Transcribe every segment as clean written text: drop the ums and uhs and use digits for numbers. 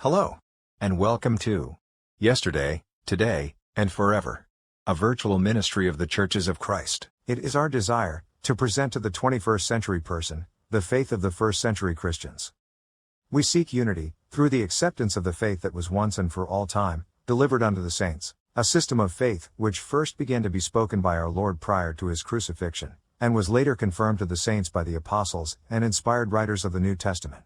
Hello, and welcome to Yesterday, Today, and Forever, a virtual ministry of the Churches of Christ. It is our desire to present to the 21st century person the faith of the first century Christians. We seek unity through the acceptance of the faith that was once and for all time delivered unto the saints, a system of faith which first began to be spoken by our Lord prior to his crucifixion, and was later confirmed to the saints by the apostles and inspired writers of the New Testament.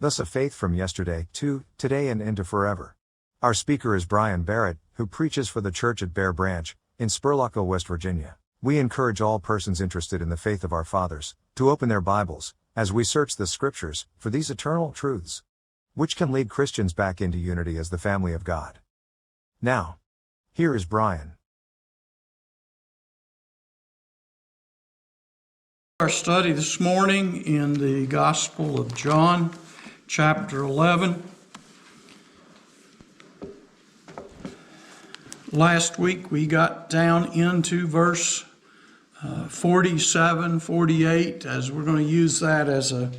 Thus a faith from yesterday to today and into forever. Our speaker is Brian Barrett, who preaches for the church at Bear Branch, in Spurlockville, West Virginia. We encourage all persons interested in the faith of our fathers to open their Bibles, as we search the Scriptures, for these eternal truths, which can lead Christians back into unity as the family of God. Now, here is Brian. Our study this morning in the Gospel of John, chapter 11. Last week we got down into verse 47, 48, as we're going to use that as a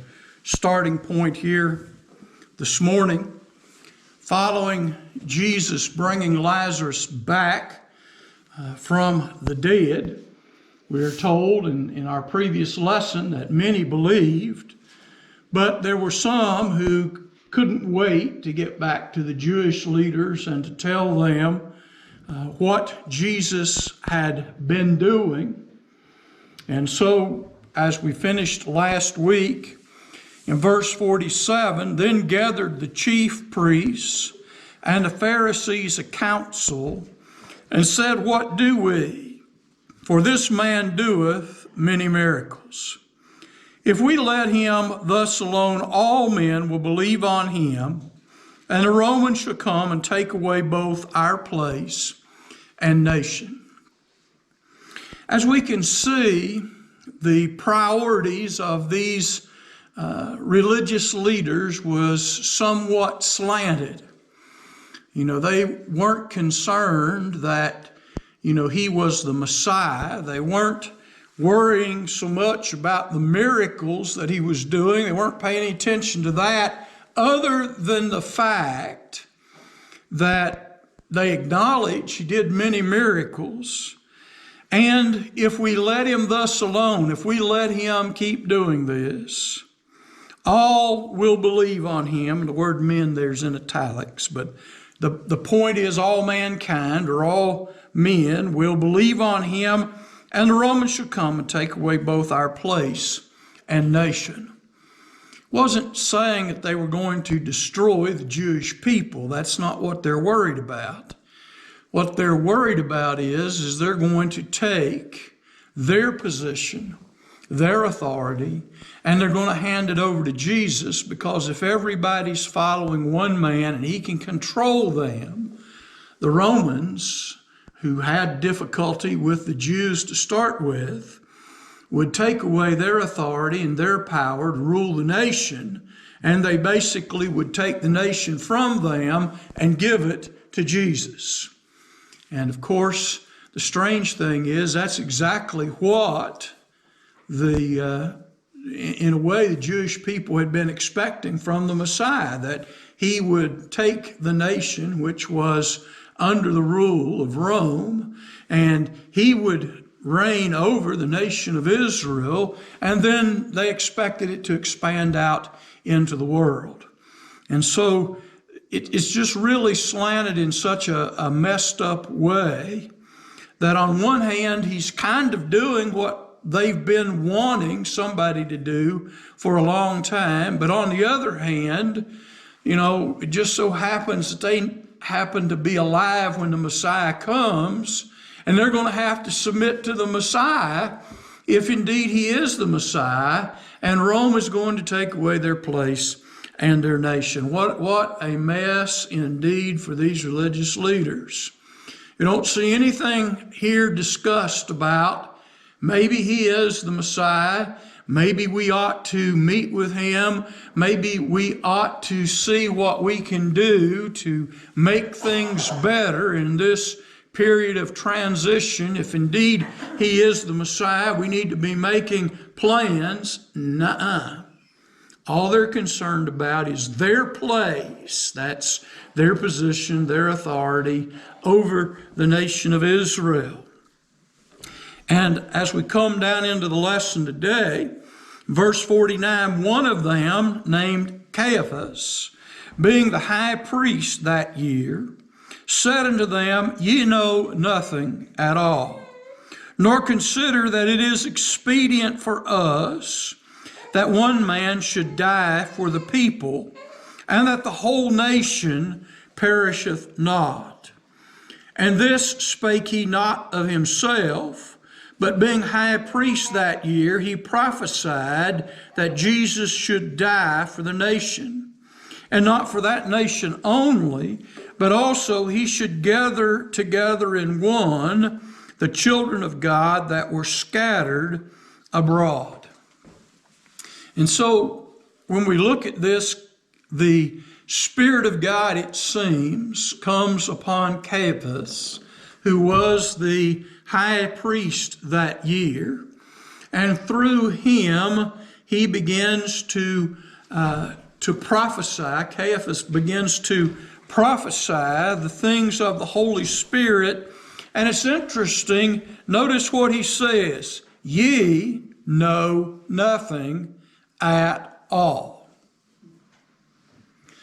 starting point here this morning. Following Jesus bringing Lazarus back from the dead, we are told in our previous lesson that many believed, but there were some who couldn't wait to get back to the Jewish leaders and to tell them what Jesus had been doing. And so, as we finished last week, in verse 47, then gathered the chief priests and the Pharisees a council, and said, what do we? For this man doeth many miracles. If we let him thus alone, all men will believe on him, and the Romans shall come and take away both our place and nation. As we can see, the priorities of these religious leaders was somewhat slanted. They weren't concerned that, he was the Messiah. They weren't worrying so much about the miracles that he was doing. They weren't paying any attention to that, other than the fact that they acknowledge he did many miracles. And if we let him thus alone, if we let him keep doing this, all will believe on him. The word men there's in italics, but the point is all mankind, or all men, will believe on him, and the Romans shall come and take away both our place and nation. Wasn't saying that they were going to destroy the Jewish people. That's not what they're worried about. What they're worried about is they're going to take their position, their authority, and they're going to hand it over to Jesus, because if everybody's following one man and he can control them, the Romans, who had difficulty with the Jews to start with, would take away their authority and their power to rule the nation, and they basically would take the nation from them and give it to Jesus. And of course, the strange thing is that's exactly what in a way, the Jewish people had been expecting from the Messiah, that he would take the nation, which was under the rule of Rome, and he would reign over the nation of Israel, and then they expected it to expand out into the world. And so it's just really slanted in such a messed up way that on one hand, he's kind of doing what they've been wanting somebody to do for a long time, but on the other hand, it just so happens that they happen to be alive when the Messiah comes, and they're going to have to submit to the Messiah if indeed he is the Messiah, and Rome is going to take away their place and their nation. What a mess indeed for these religious leaders. You don't see anything here discussed about maybe he is the Messiah. Maybe we ought to meet with him. Maybe we ought to see what we can do to make things better in this period of transition. If indeed he is the Messiah, we need to be making plans. Nuh-uh. All they're concerned about is their place. That's their position, their authority over the nation of Israel. And as we come down into the lesson today, verse 49, one of them, named Caiaphas, being the high priest that year, said unto them, Ye know nothing at all, nor consider that it is expedient for us that one man should die for the people, and that the whole nation perisheth not. And this spake he not of himself, but being high priest that year, he prophesied that Jesus should die for the nation, and not for that nation only, but also he should gather together in one the children of God that were scattered abroad. And so when we look at this, the Spirit of God, it seems, comes upon Caiaphas, who was the high priest that year. And through him, he begins to prophesy. Caiaphas begins to prophesy the things of the Holy Spirit. And it's interesting, notice what he says, ye know nothing at all.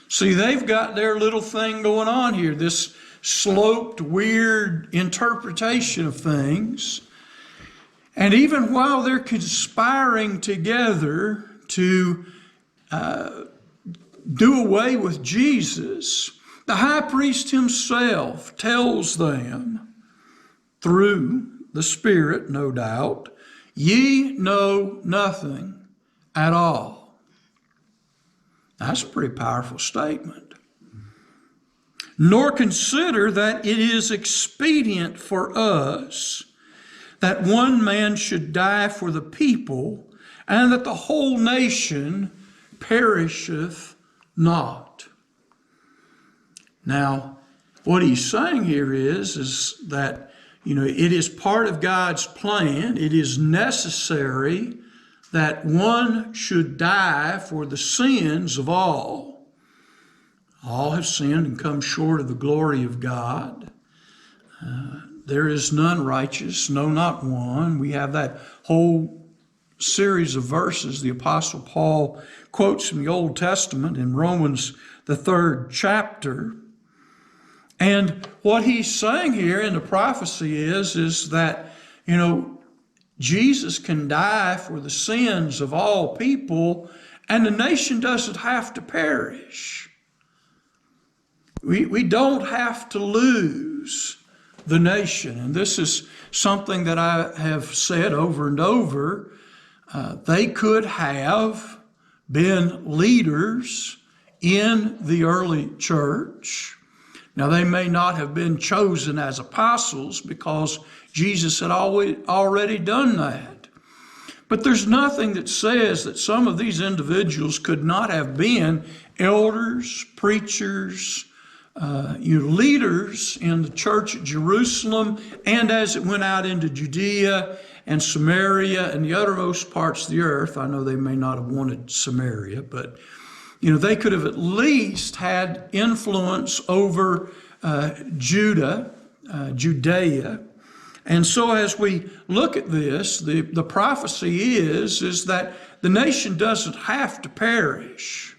See, they've got their little thing going on here, this sloped, weird interpretation of things. And even while they're conspiring together to do away with Jesus, the high priest himself tells them, through the Spirit, no doubt, ye know nothing at all. That's a pretty powerful statement. Nor consider that it is expedient for us that one man should die for the people, and that the whole nation perisheth not. Now, what he's saying here is that, it is part of God's plan. It is necessary that one should die for the sins of all. All have sinned and come short of the glory of God. There is none righteous, no, not one. We have that whole series of verses the Apostle Paul quotes from the Old Testament in Romans, the 3rd chapter. And what he's saying here in the prophecy is that, Jesus can die for the sins of all people, and the nation doesn't have to perish. We don't have to lose the nation. And this is something that I have said over and over. They could have been leaders in the early church. Now, they may not have been chosen as apostles because Jesus had already done that. But there's nothing that says that some of these individuals could not have been elders, preachers, leaders in the church at Jerusalem, and as it went out into Judea and Samaria and the uttermost parts of the earth. I know they may not have wanted Samaria, but they could have at least had influence over Judea. And so as we look at this, the prophecy is that the nation doesn't have to perish.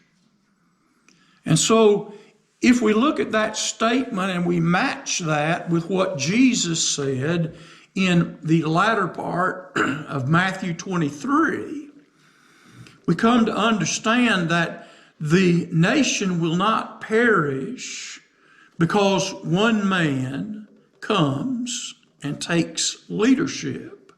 And so if we look at that statement and we match that with what Jesus said in the latter part of Matthew 23, we come to understand that the nation will not perish because one man comes and takes leadership.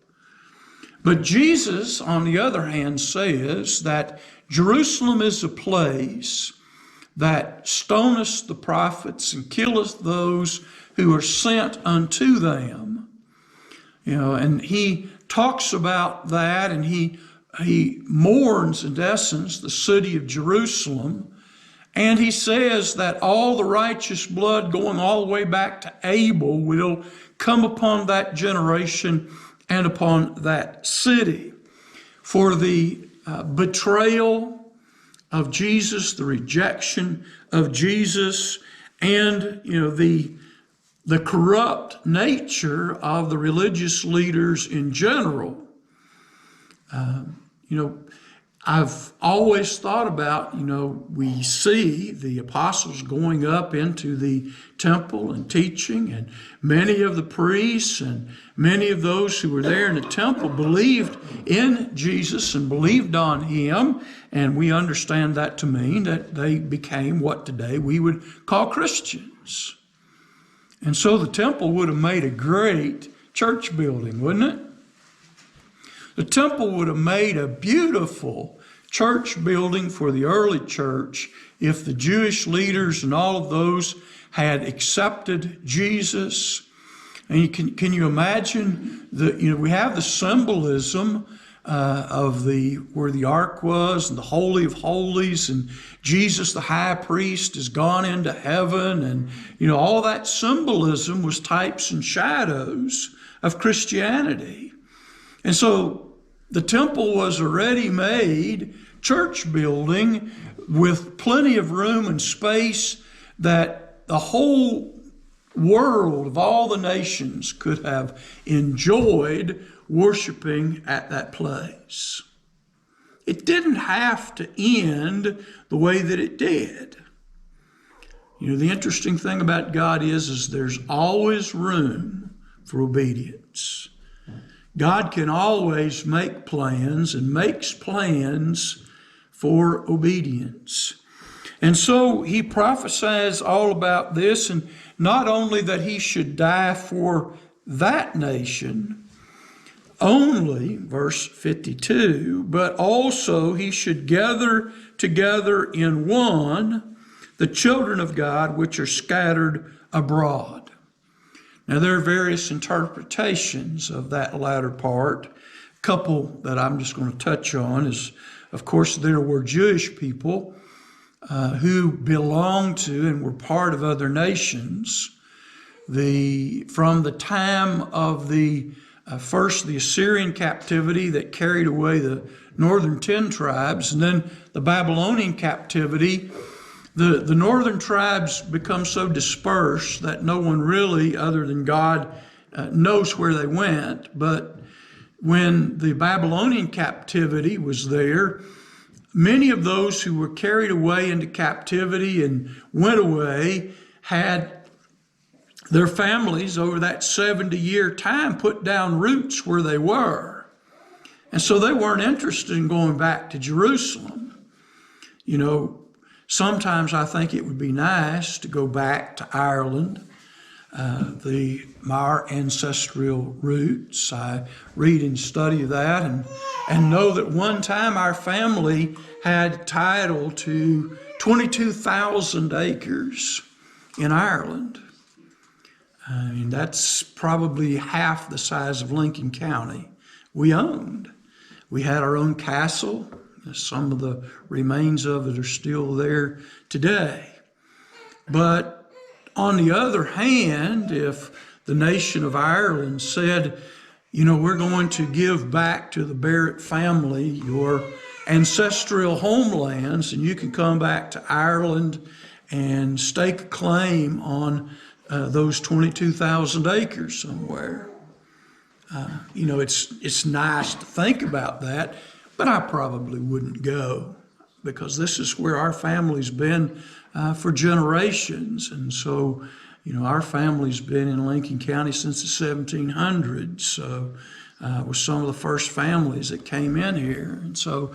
But Jesus, on the other hand, says that Jerusalem is a place that stoneth the prophets and killeth those who are sent unto them. And he talks about that, and he mourns, in essence, the city of Jerusalem. And he says that all the righteous blood going all the way back to Abel will come upon that generation and upon that city. For the betrayal of Jesus, the rejection of Jesus, and the corrupt nature of the religious leaders in general. I've always thought about, we see the apostles going up into the temple and teaching, and many of the priests and many of those who were there in the temple believed in Jesus and believed on him, and we understand that to mean that they became what today we would call Christians. And so the temple would have made a great church building, wouldn't it? The temple would have made a beautiful church building for the early church if the Jewish leaders and all of those had accepted Jesus. And can you imagine we have the symbolism of where the ark was and the Holy of Holies, and Jesus, the high priest, has gone into heaven, and all that symbolism was types and shadows of Christianity. And so the temple was a ready-made church building with plenty of room and space that the whole world of all the nations could have enjoyed worshiping at that place. It didn't have to end the way that it did. The interesting thing about God is there's always room for obedience. God can always make plans and makes plans for obedience. And so he prophesies all about this, and not only that he should die for that nation only, verse 52, but also he should gather together in one the children of God which are scattered abroad. Now, there are various interpretations of that latter part. A couple that I'm just going to touch on is, of course, there were Jewish people who belonged to and were part of other nations. From the time of first the Assyrian captivity that carried away the northern 10 tribes, and then the Babylonian captivity, the northern tribes become so dispersed that no one really, other than God, knows where they went. But when the Babylonian captivity was there, many of those who were carried away into captivity and went away had their families over that 70-year time put down roots where they were. And so they weren't interested in going back to Jerusalem. Sometimes I think it would be nice to go back to Ireland, our ancestral roots. I read and study that and know that one time our family had title to 22,000 acres in Ireland. That's probably half the size of Lincoln County we owned. We had our own castle. Some of the remains of it are still there today. But on the other hand, if the nation of Ireland said, we're going to give back to the Barrett family your ancestral homelands, and you can come back to Ireland and stake a claim on those 22,000 acres somewhere. It's nice to think about that, but I probably wouldn't go, because this is where our family's been for generations. And so, our family's been in Lincoln County since the 1700s. So, was some of the first families that came in here. And so,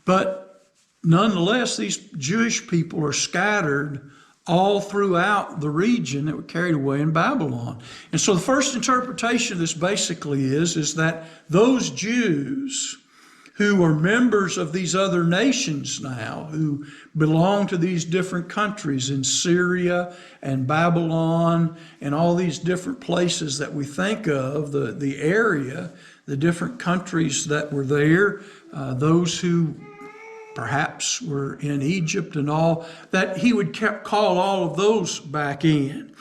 but nonetheless, these Jewish people are scattered all throughout the region that were carried away in Babylon. And so the first interpretation of this basically is that those Jews who are members of these other nations now, who belong to these different countries in Syria and Babylon and all these different places that we think of, the area, the different countries that were there, those who perhaps were in Egypt and all, that he would call all of those back in.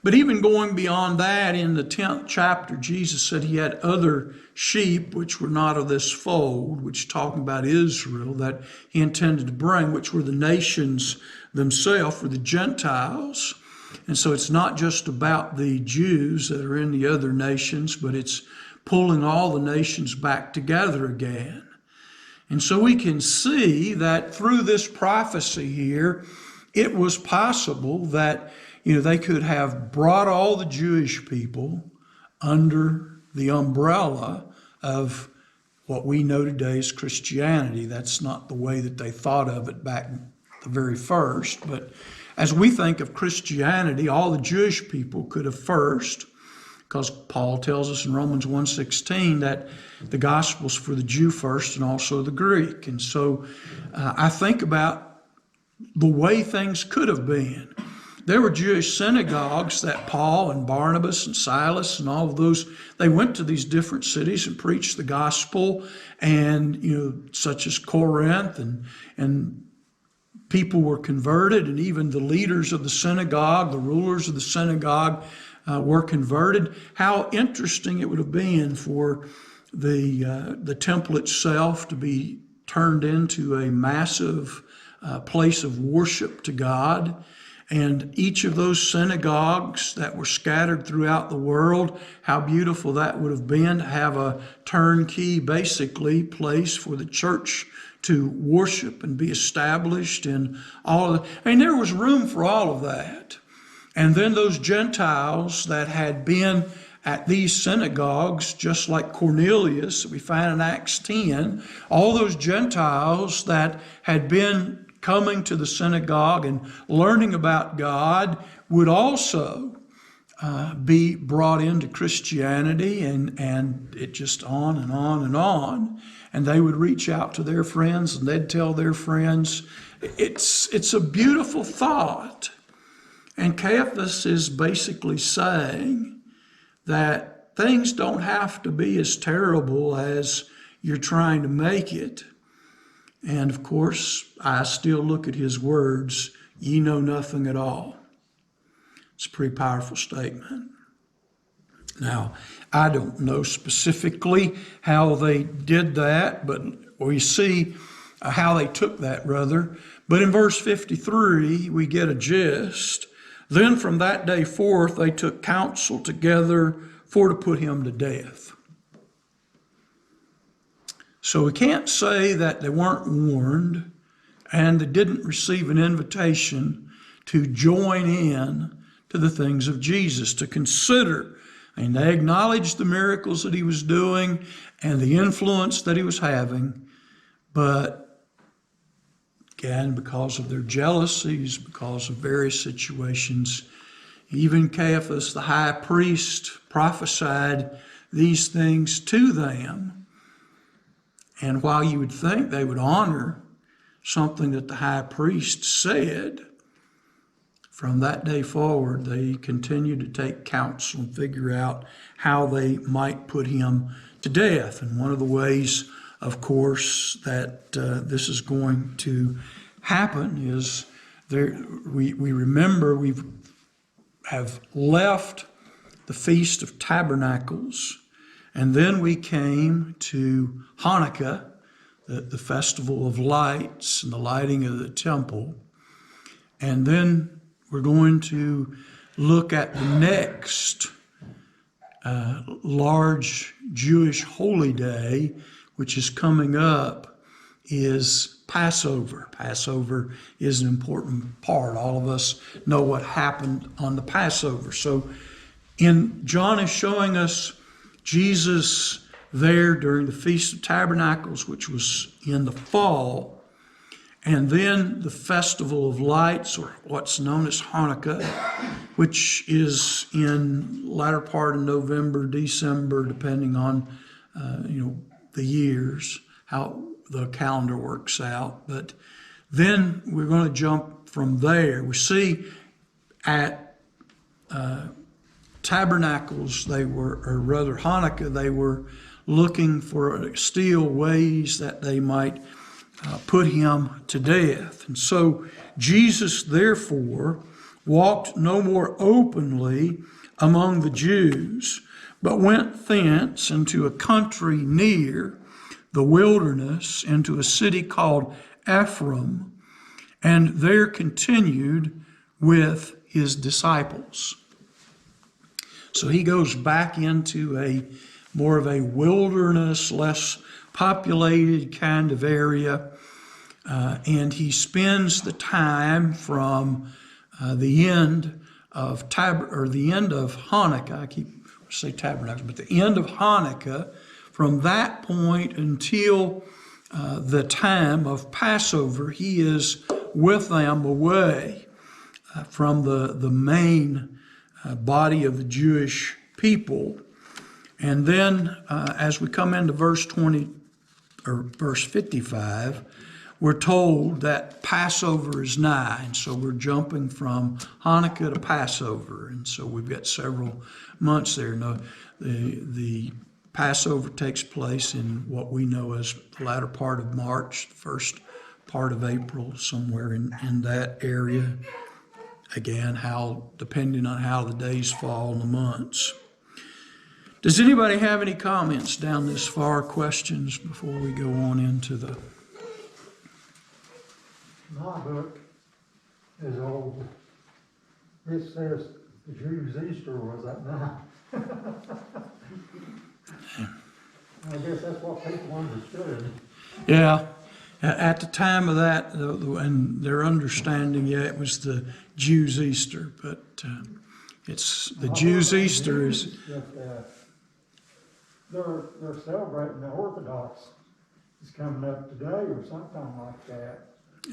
But even going beyond that, in the 10th chapter, Jesus said he had other sheep which were not of this fold, which talking about Israel, that he intended to bring, which were the nations themselves, or the Gentiles. And so it's not just about the Jews that are in the other nations, but it's pulling all the nations back together again. And so we can see that through this prophecy here, it was possible that they could have brought all the Jewish people under the umbrella of what we know today as Christianity. That's not the way that they thought of it back the very first. But as we think of Christianity, all the Jewish people could have first, because Paul tells us in Romans 1:16 that the gospel's for the Jew first and also the Greek. And so I think about the way things could have been. There were Jewish synagogues that Paul and Barnabas and Silas and all of those, they went to these different cities and preached the gospel, and such as Corinth, and people were converted, and even the leaders of the synagogue, the rulers of the synagogue were converted. How interesting it would have been for the temple itself to be turned into a massive place of worship to God. And each of those synagogues that were scattered throughout the world, how beautiful that would have been to have a turnkey, basically, place for the church to worship and be established in all of that. I mean, there was room for all of that. And then those Gentiles that had been at these synagogues, just like Cornelius that we find in Acts 10, all those Gentiles that had been coming to the synagogue and learning about God would also be brought into Christianity, and it just on and on and on. And they would reach out to their friends, and they'd tell their friends. It's a beautiful thought. And Caiaphas is basically saying that things don't have to be as terrible as you're trying to make it. And of course, I still look at his words, ye know nothing at all. It's a pretty powerful statement. Now, I don't know specifically how they did that, but we see how they took that, rather. But in verse 53, we get a gist. Then from that day forth, they took counsel together for to put him to death. So we can't say that they weren't warned and they didn't receive an invitation to join in to the things of Jesus, to consider. And they acknowledged the miracles that he was doing and the influence that he was having. But again, because of their jealousies, because of various situations, even Caiaphas, the high priest, prophesied these things to them. And while you would think they would honor something that the high priest said, from that day forward, they continued to take counsel and figure out how they might put him to death. And one of the ways, of course, that this is going to happen is we remember we have left the Feast of Tabernacles, and then we came to Hanukkah, the festival of lights and the lighting of the temple. And then we're going to look at the next large Jewish holy day, which is coming up, is Passover. Passover is an important part. All of us know what happened on the Passover. So John is showing us Jesus there during the Feast of Tabernacles, which was in the fall, and then the Festival of Lights, or what's known as Hanukkah, which is in latter part of November, December, depending on the years, how the calendar works out. But then we're going to jump from there. We see at Tabernacles, Hanukkah, they were looking for still ways that they might put him to death. And so Jesus, therefore, walked no more openly among the Jews, but went thence into a country near the wilderness, into a city called Ephraim, and there continued with his disciples. So he goes back into a more of a wilderness, less populated kind of area, and he spends the time from the end of Hanukkah. I keep say Tabernacles, but the end of Hanukkah, from that point until the time of Passover, he is with them away from the main body of the Jewish people. And then as we come into verse 55, we're told that Passover is nigh. And so we're jumping from Hanukkah to Passover. And so we've got several months there. Now, the Passover takes place in what we know as the latter part of March, the first part of April, somewhere in that area. Again, depending on how the days fall in the months. Does anybody have any comments down this far, questions before we go on into the... My book is old. It says the Jews' Easter was at night. I guess that's what people understood. Yeah, at the time of that, and their understanding, it was the Jews' Easter, but it's the Jews' Easter is... They're celebrating the Orthodox. It's coming up today or something like that.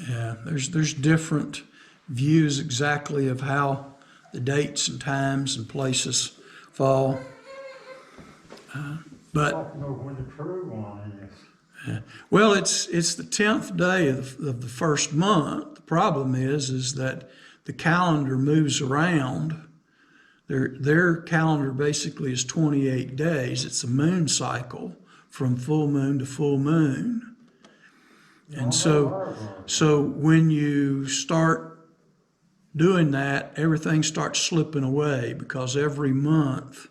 Yeah, there's different views exactly of how the dates and times and places fall. But I'd like to know when the true one is. Well, it's the 10th day of the first month. The problem is that the calendar moves around. Their calendar basically is 28 days. It's a moon cycle from full moon to full moon. And so when you start doing that, everything starts slipping away, because every month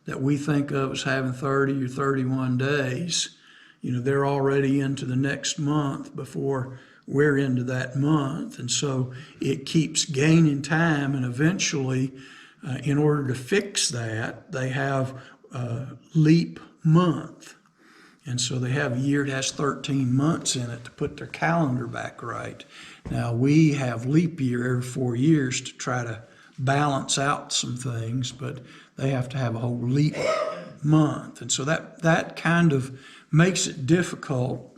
that we think of as having 30 or 31 days, they're already into the next month before we're into that month. And so it keeps gaining time, and eventually, in order to fix that, they have leap month. And so they have a year that has 13 months in it to put their calendar back right. Now, we have leap year every 4 years to try to balance out some things, but they have to have a whole leap month. And so that kind of makes it difficult,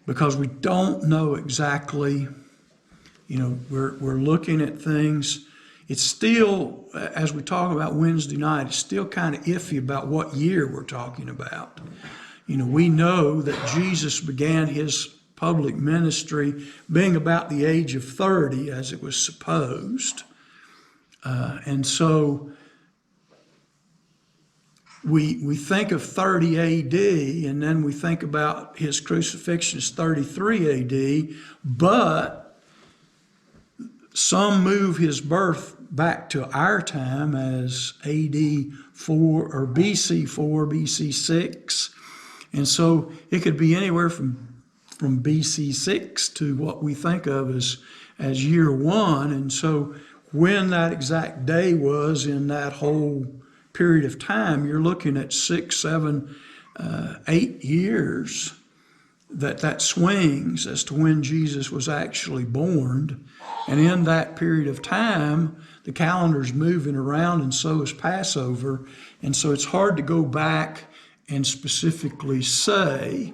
because we don't know exactly, we're looking at things. It's still, as we talk about Wednesday night, it's still kind of iffy about what year we're talking about. We know that Jesus began his public ministry being about the age of 30, as it was supposed. And so we think of 30 AD, and then we think about his crucifixion as 33 AD, but some move his birth back to our time as AD 4 or BC 4, BC 6. And so it could be anywhere from BC 6 to what we think of as year 1. And so when that exact day was in that whole period of time, you're looking at 6, 7, 8 years that swings as to when Jesus was actually born. And in that period of time, the calendar's moving around, and so is Passover. And so it's hard to go back and specifically say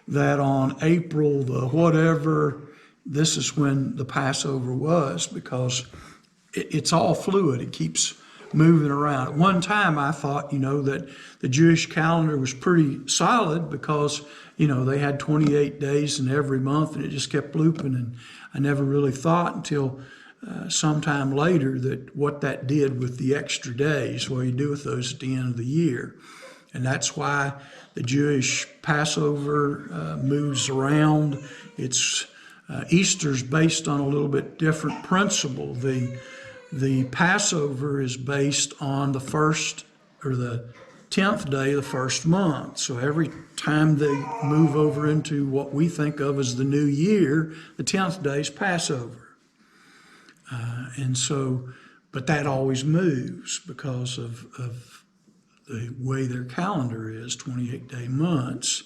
that on April the whatever, this is when the Passover was, because it's all fluid. It keeps moving around. At one time, I thought, that the Jewish calendar was pretty solid, because, they had 28 days in every month, and it just kept looping. And I never really thought until sometime later that what that did with the extra days, what you do with those at the end of the year. And that's why the Jewish Passover moves around. Easter's based on a little bit different principle. The The Passover is based on the first or the 10th day of the first month. So every time they move over into what we think of as the new year, the 10th day is Passover. But that always moves because of the way their calendar is, 28-day months.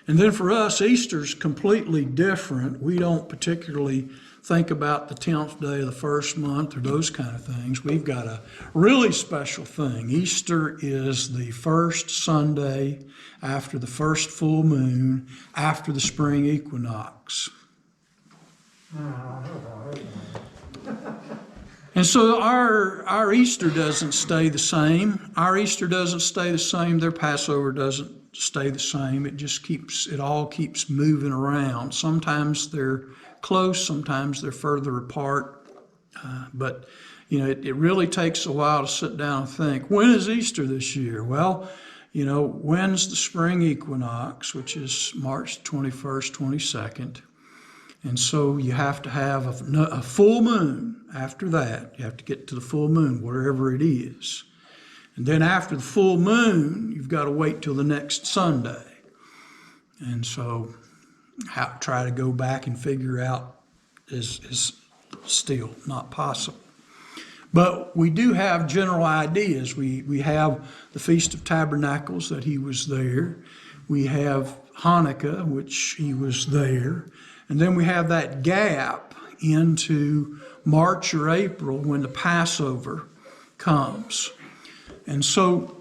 And then for us, Easter's completely different. We don't particularly think about the 10th day of the first month or those kind of things. We've got a really special thing. Easter is the first Sunday after the first full moon, after the spring equinox. And so our Easter doesn't stay the same. Our Easter doesn't stay the same. Their Passover doesn't stay the same. It all keeps moving around. Sometimes they're close, sometimes they're further apart. But it really takes a while to sit down and think, when is Easter this year? Well, when's the spring equinox, which is March 21st, 22nd. And so you have to have a full moon after that. You have to get to the full moon, wherever it is. And then after the full moon, you've got to wait till the next Sunday. And so try to go back and figure out is still not possible. But we do have general ideas. We have the Feast of Tabernacles, that he was there. We have Hanukkah, which he was there. And then we have that gap into March or April when the Passover comes. And so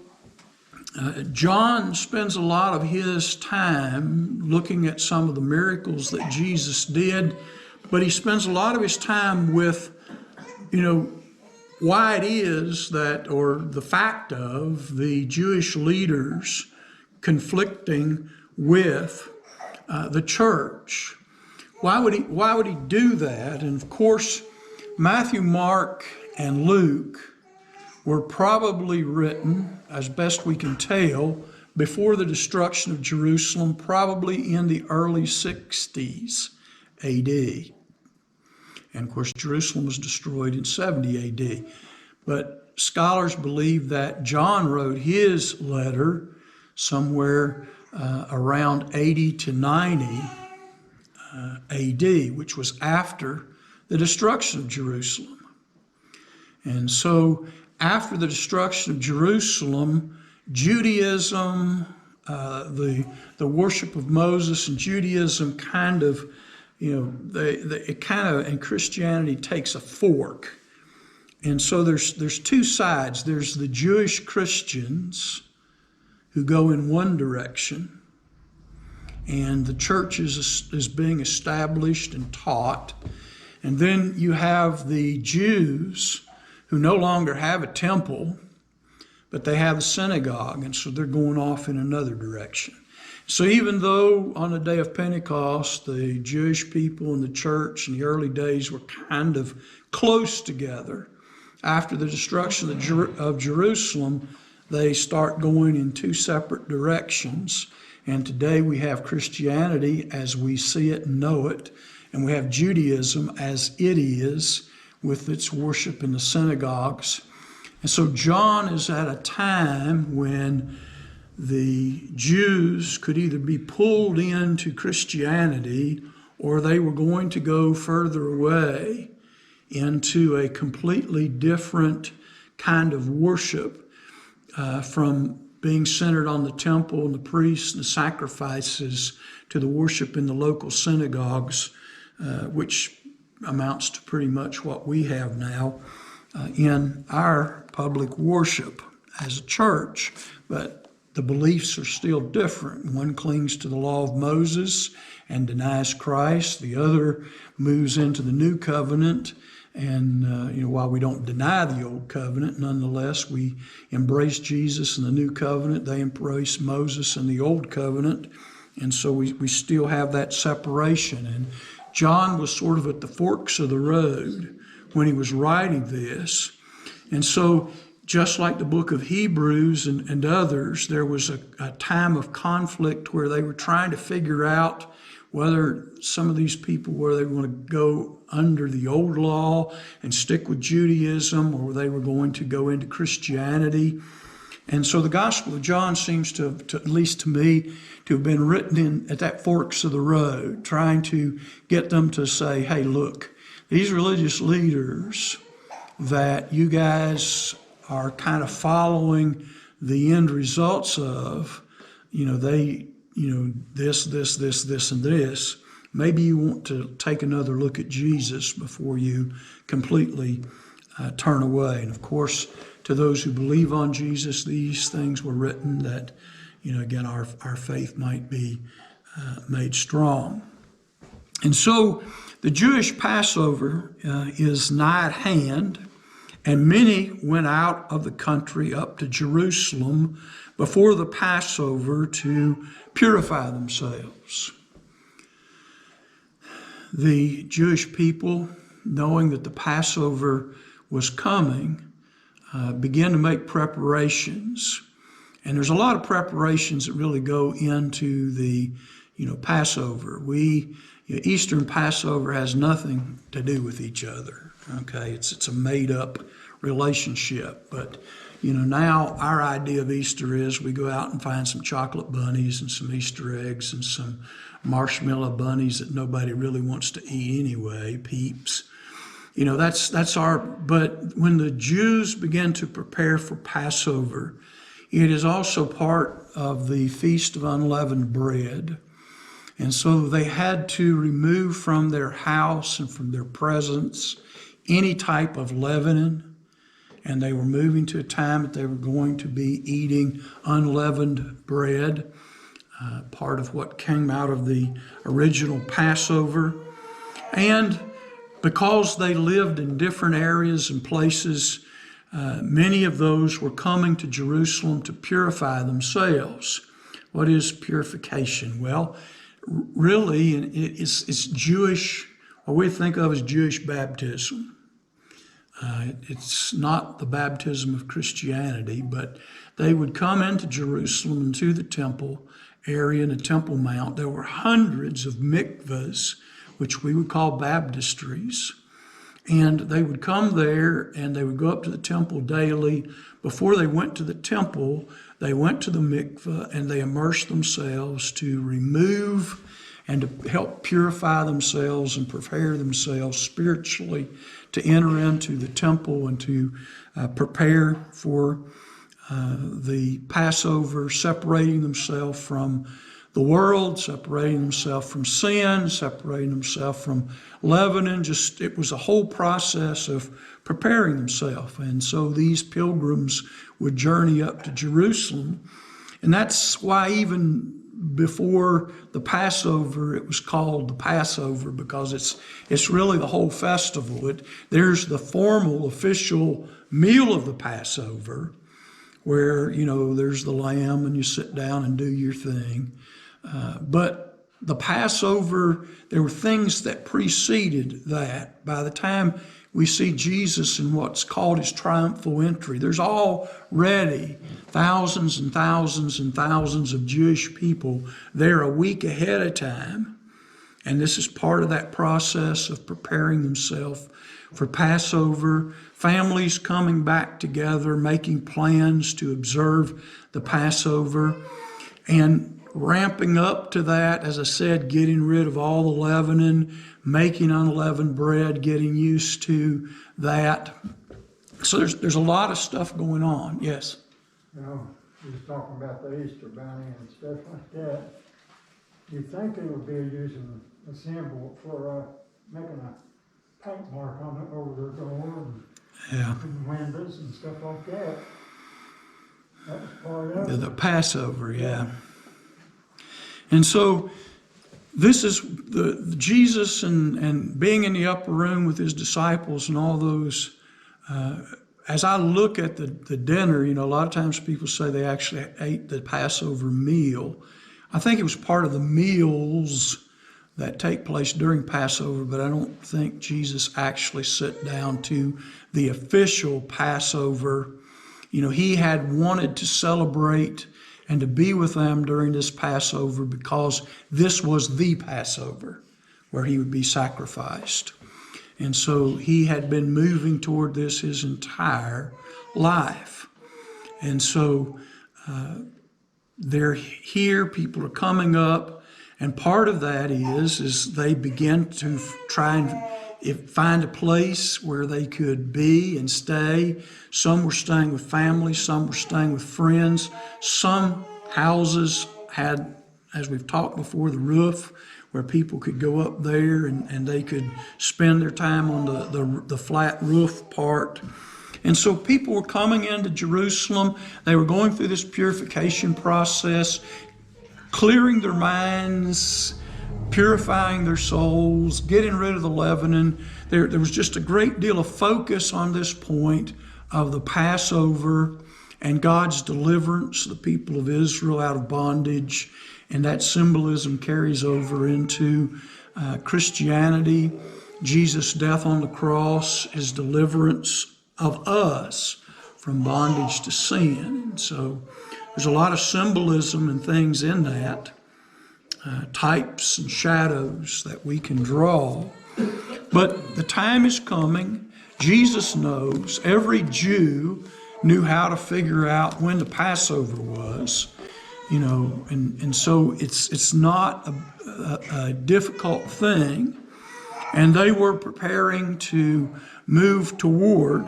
John spends a lot of his time looking at some of the miracles that Jesus did, but he spends a lot of his time with, why it is that, or the fact of the Jewish leaders conflicting with the church. Why would he do that? And of course, Matthew, Mark, and Luke were probably written, as best we can tell, before the destruction of Jerusalem, probably in the early 60s AD. And of course, Jerusalem was destroyed in 70 AD. But scholars believe that John wrote his letter somewhere around 80 to 90 AD, which was after the destruction of Jerusalem. And so after the destruction of Jerusalem, Judaism, the worship of Moses and Judaism kind of, and Christianity takes a fork. And so there's two sides. There's the Jewish Christians who go in one direction, and the church is being established and taught. And then you have the Jews who no longer have a temple, but they have a synagogue, and so they're going off in another direction. So even though on the day of Pentecost, the Jewish people and the church in the early days were kind of close together, after the destruction of Jerusalem, they start going in two separate directions. And today we have Christianity as we see it and know it, and we have Judaism as it is, with its worship in the synagogues. And so John is at a time when the Jews could either be pulled into Christianity, or they were going to go further away into a completely different kind of worship, from being centered on the temple and the priests and the sacrifices to the worship in the local synagogues, which amounts to pretty much what we have now in our public worship as a church. But the beliefs are still different. One clings to the law of Moses and denies Christ. The other moves into the new covenant. And, while we don't deny the old covenant, nonetheless, we embrace Jesus in the new covenant. They embrace Moses in the old covenant. And so we still have that separation. And John was sort of at the forks of the road when he was writing this. And so just like the book of Hebrews and others, there was a time of conflict where they were trying to figure out whether some of these people, where they want to go under the old law and stick with Judaism, or they were going to go into Christianity. And so the Gospel of John seems to at least to me, to have been written at that forks of the road, trying to get them to say, hey, look, these religious leaders that you guys are kind of following the end results of, this, and this. Maybe you want to take another look at Jesus before you completely turn away. And of course, to those who believe on Jesus, these things were written that, again, our faith might be made strong. And so the Jewish Passover is nigh at hand, and many went out of the country up to Jerusalem before the Passover to purify themselves. The Jewish people, knowing that the Passover was coming, began to make preparations. And there's a lot of preparations that really go into the, Passover. Easter Passover has nothing to do with each other. Okay, it's a made-up relationship. But now our idea of Easter is we go out and find some chocolate bunnies and some Easter eggs and some marshmallow bunnies that nobody really wants to eat anyway, peeps. That's our, but when the Jews began to prepare for Passover, it is also part of the Feast of Unleavened Bread. And so they had to remove from their house and from their presence any type of leavening. And they were moving to a time that they were going to be eating unleavened bread, part of what came out of the original Passover. And because they lived in different areas and places, many of those were coming to Jerusalem to purify themselves. What is purification? Well, really, it's Jewish, what we think of as Jewish baptism. It's not the baptism of Christianity, but they would come into Jerusalem and to the temple area and the Temple Mount. There were hundreds of mikvahs, which we would call baptistries. And they would come there and they would go up to the temple daily. Before they went to the temple, they went to the mikvah and they immersed themselves to remove and to help purify themselves and prepare themselves spiritually to enter into the temple and to prepare for the Passover, separating themselves from the world, separating themselves from sin, separating themselves from leavening. It was a whole process of preparing themselves. And so these pilgrims would journey up to Jerusalem. And that's why even before the Passover, it was called the Passover, because it's really the whole festival. There's the formal, official meal of the Passover, where, there's the lamb and you sit down and do your thing. But the Passover, there were things that preceded that. By the time we see Jesus in what's called his triumphal entry, there's already thousands and thousands and thousands of Jewish people there a week ahead of time. And this is part of that process of preparing themselves for Passover. Families coming back together, making plans to observe the Passover. And ramping up to that, as I said, getting rid of all the leavening, making unleavened bread, getting used to that. So there's a lot of stuff going on. Yes? You was talking about the Easter bunny and stuff like that. You think they would be using a symbol for making a paint mark on it over their door and windows and stuff like that. That was part of it. The Passover, yeah. And so this is the Jesus and being in the upper room with his disciples and all those. As I look at the dinner, a lot of times people say they actually ate the Passover meal. I think it was part of the meals that take place during Passover, but I don't think Jesus actually sat down to the official Passover. He had wanted to celebrate and to be with them during this Passover, because this was the Passover where he would be sacrificed. And so he had been moving toward this his entire life. And so they're here, people are coming up, and part of that is they begin to try and find a place where they could be and stay. Some were staying with families, some were staying with friends. Some houses had, as we've talked before, the roof where people could go up there and they could spend their time on the flat roof part. And so people were coming into Jerusalem. They were going through this purification process, clearing their minds, purifying their souls, getting rid of the leavening. There was just a great deal of focus on this point of the Passover and God's deliverance of the people of Israel out of bondage. And that symbolism carries over into Christianity. Jesus' death on the cross, his deliverance of us from bondage to sin. And so there's a lot of symbolism and things in that, types and shadows that we can draw. But the time is coming. Jesus knows. Every Jew knew how to figure out when the Passover was, and so it's not a difficult thing. And they were preparing to move toward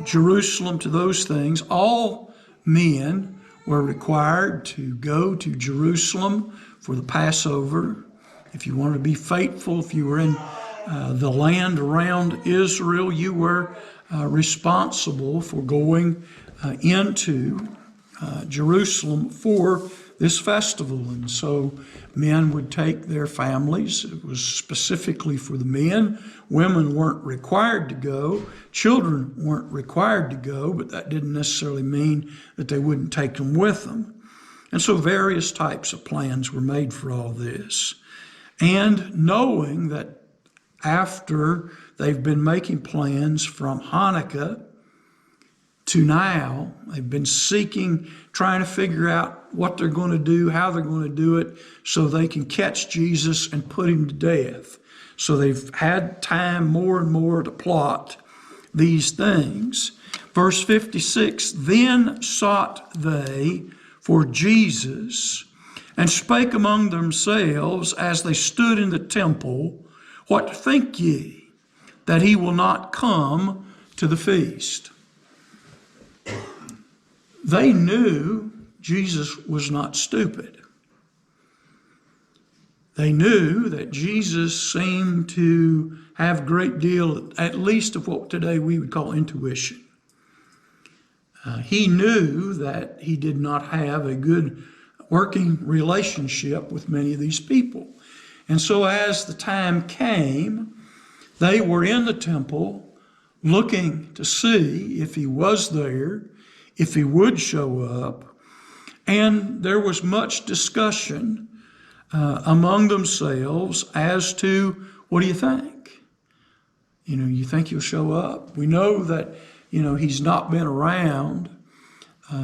Jerusalem to those things. All men were required to go to Jerusalem for the Passover. If you wanted to be faithful, if you were in the land around Israel, you were responsible for going into Jerusalem for this festival. And so men would take their families. It was specifically for the men. Women weren't required to go. Children weren't required to go, but that didn't necessarily mean that they wouldn't take them with them. And so various types of plans were made for all this. And knowing that after they've been making plans from Hanukkah to now, they've been trying to figure out what they're going to do, how they're going to do it, so they can catch Jesus and put him to death. So they've had time more and more to plot these things. Verse 56, then sought they for Jesus and spake among themselves as they stood in the temple, what think ye, that he will not come to the feast? They knew Jesus was not stupid. They knew that Jesus seemed to have a great deal, at least of what today we would call intuition. He knew that he did not have a good working relationship with many of these people. And so as the time came, they were in the temple looking to see if he was there, if he would show up. And there was much discussion among themselves as to, what do you think? You think he'll show up? We know that, he's not been around.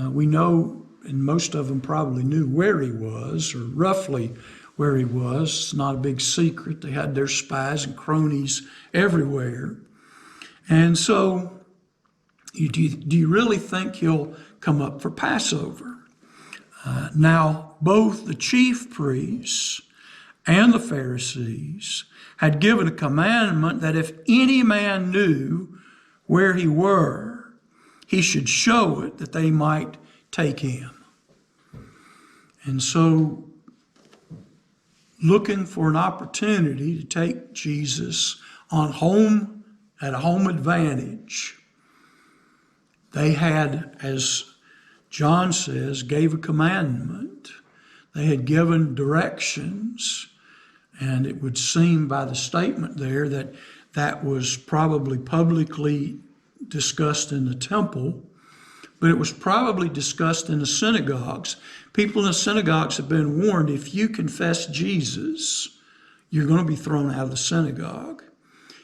We know, and most of them probably knew where he was, or roughly where he was. It's not a big secret. They had their spies and cronies everywhere. And so, do you really think he'll come up for Passover? Now, both the chief priests and the Pharisees had given a commandment that if any man knew where he were, he should show it, that they might take him. And so, looking for an opportunity to take Jesus at a home advantage, they had, as John says, gave a commandment. They had given directions, and it would seem by the statement there that that was probably publicly discussed in the temple, but it was probably discussed in the synagogues. People in the synagogues have been warned, if you confess Jesus, you're going to be thrown out of the synagogue.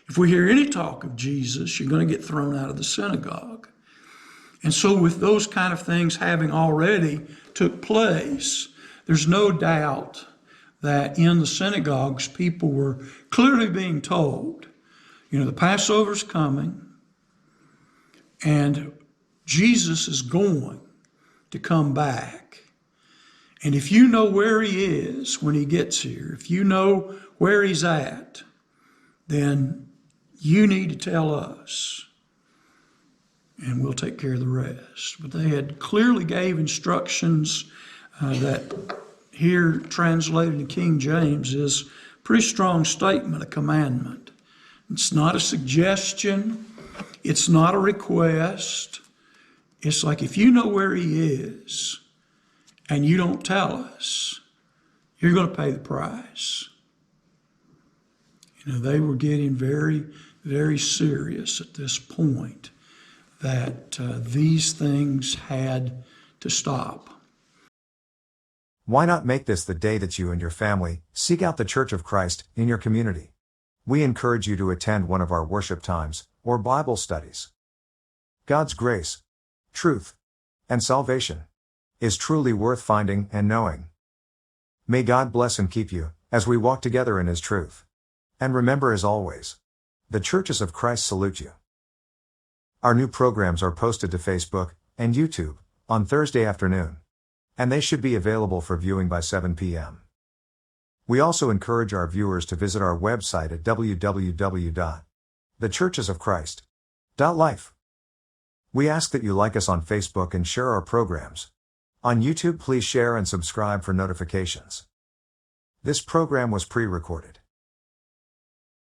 If we hear any talk of Jesus, you're going to get thrown out of the synagogue. And so with those kind of things having already took place, there's no doubt that in the synagogues, people were clearly being told, the Passover's coming, and Jesus is going to come back. And if you know where he is when he gets here, if you know where he's at, then you need to tell us, and we'll take care of the rest. But they had clearly gave instructions that here translated in King James is a pretty strong statement, a commandment. It's not a suggestion. It's not a request. It's like, if you know where he is and you don't tell us, you're going to pay the price. They were getting very, very serious at this point that these things had to stop. Why not make this the day that you and your family seek out the Church of Christ in your community? We encourage you to attend one of our worship times or Bible studies. God's grace, truth, and salvation is truly worth finding and knowing. May God bless and keep you as we walk together in his truth. And remember, as always, the Churches of Christ salute you. Our new programs are posted to Facebook and YouTube on Thursday afternoon, and they should be available for viewing by 7 p.m. We also encourage our viewers to visit our website at www.thechurchesofchrist.life. We ask that you like us on Facebook and share our programs. On YouTube, please share and subscribe for notifications. This program was pre-recorded.